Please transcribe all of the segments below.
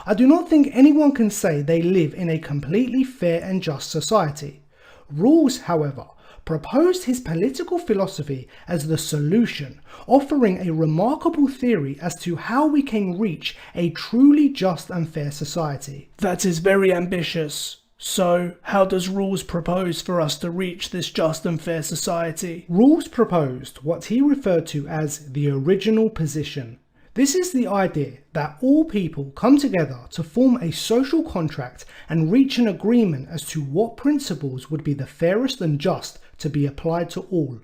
I do not think anyone can say they live in a completely fair and just society. Rawls, however, proposed his political philosophy as the solution, offering a remarkable theory as to how we can reach a truly just and fair society. That is very ambitious. So, how does Rawls propose for us to reach this just and fair society? Rawls proposed what he referred to as the original position. This is the idea that all people come together to form a social contract and reach an agreement as to what principles would be the fairest and just to be applied to all.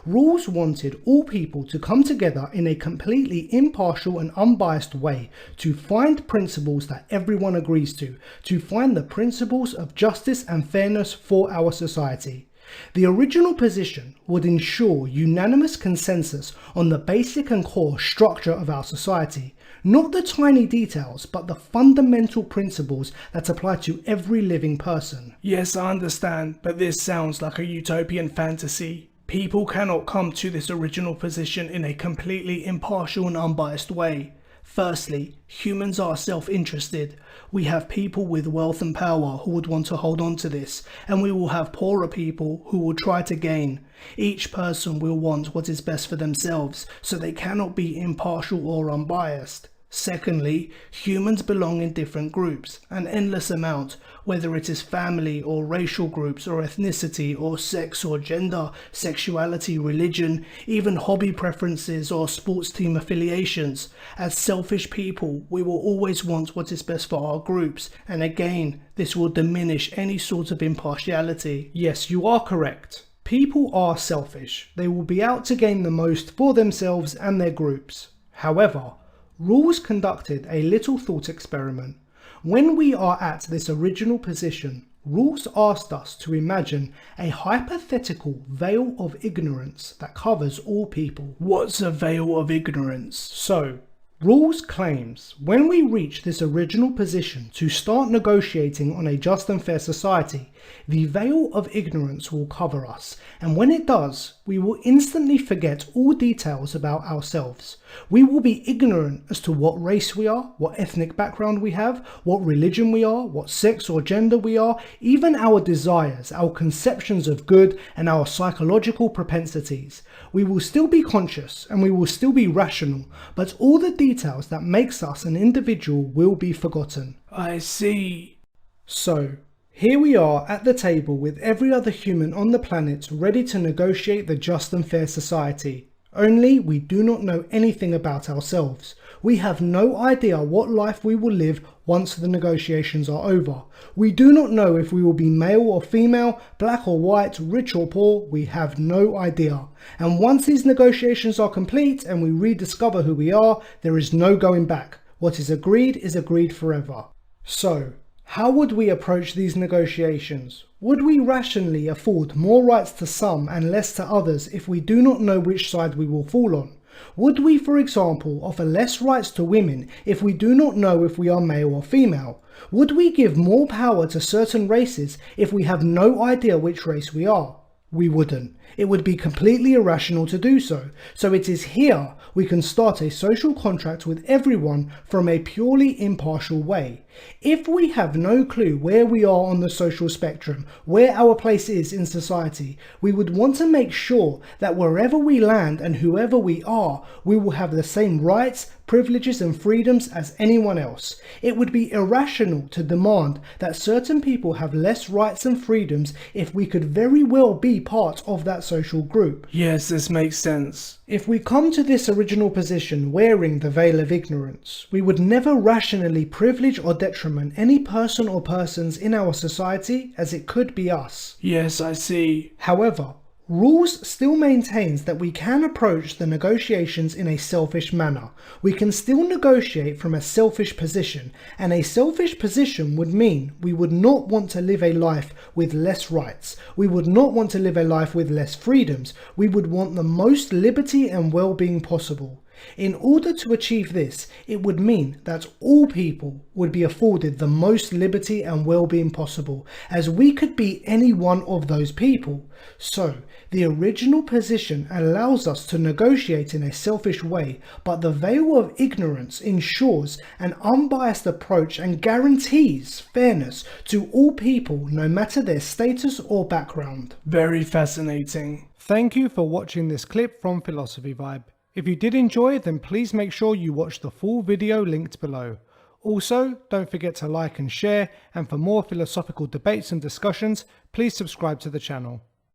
Rawls wanted all people to come together in a completely impartial and unbiased way to find principles that everyone agrees to find the principles of justice and fairness for our society. The original position would ensure unanimous consensus on the basic and core structure of our society, not the tiny details, but the fundamental principles that apply to every living person. Yes, I understand, but this sounds like a utopian fantasy. People cannot come to this original position in a completely impartial and unbiased way. Firstly, humans are self-interested. We have people with wealth and power who would want to hold on to this, and we will have poorer people who will try to gain. Each person will want what is best for themselves, so they cannot be impartial or unbiased. Secondly, humans belong in different groups, an endless amount, whether it is family or racial groups or ethnicity or sex or gender, sexuality, religion, even hobby preferences or sports team affiliations. As selfish people, we will always want what is best for our groups, and again, this will diminish any sort of impartiality. Yes, you are correct. People are selfish. They will be out to gain the most for themselves and their groups. However, Rawls conducted a little thought experiment. When we are at this original position, Rawls asked us to imagine a hypothetical veil of ignorance that covers all people. What's a veil of ignorance? So, Rawls claims when we reach this original position to start negotiating on a just and fair society, the veil of ignorance will cover us, and when it does, we will instantly forget all details about ourselves. We will be ignorant as to what race we are, what ethnic background we have, what religion we are, what sex or gender we are, even our desires, our conceptions of good, and our psychological propensities. We will still be conscious and we will still be rational, but all the details that makes us an individual will be forgotten. I see. So, here we are at the table with every other human on the planet ready to negotiate the just and fair society. Only we do not know anything about ourselves. We have no idea what life we will live once the negotiations are over. We do not know if we will be male or female, black or white, rich or poor. We have no idea. And once these negotiations are complete and we rediscover who we are, there is no going back. What is agreed forever. So, how would we approach these negotiations? Would we rationally afford more rights to some and less to others if we do not know which side we will fall on? Would we, for example, offer less rights to women if we do not know if we are male or female? Would we give more power to certain races if we have no idea which race we are? We wouldn't. It would be completely irrational to do so. So it is here we can start a social contract with everyone from a purely impartial way. If we have no clue where we are on the social spectrum, where our place is in society, we would want to make sure that wherever we land and whoever we are, we will have the same rights, privileges and freedoms as anyone else. It would be irrational to demand that certain people have less rights and freedoms if we could very well be part of that social group. Yes, this makes sense. If we come to this original position wearing the veil of ignorance, we would never rationally privilege or detriment any person or persons in our society as it could be us. Yes, I see. However, Rawls still maintains that we can approach the negotiations in a selfish manner. We can still negotiate from a selfish position, and a selfish position would mean we would not want to live a life with less rights. We would not want to live a life with less freedoms. We would want the most liberty and well-being possible. In order to achieve this, it would mean that all people would be afforded the most liberty and well-being possible, as we could be any one of those people. So, the original position allows us to negotiate in a selfish way, but the veil of ignorance ensures an unbiased approach and guarantees fairness to all people, no matter their status or background. Very fascinating. Thank you for watching this clip from Philosophy Vibe. If you did enjoy, then please make sure you watch the full video linked below. Also, don't forget to like and share, and for more philosophical debates and discussions, please subscribe to the channel.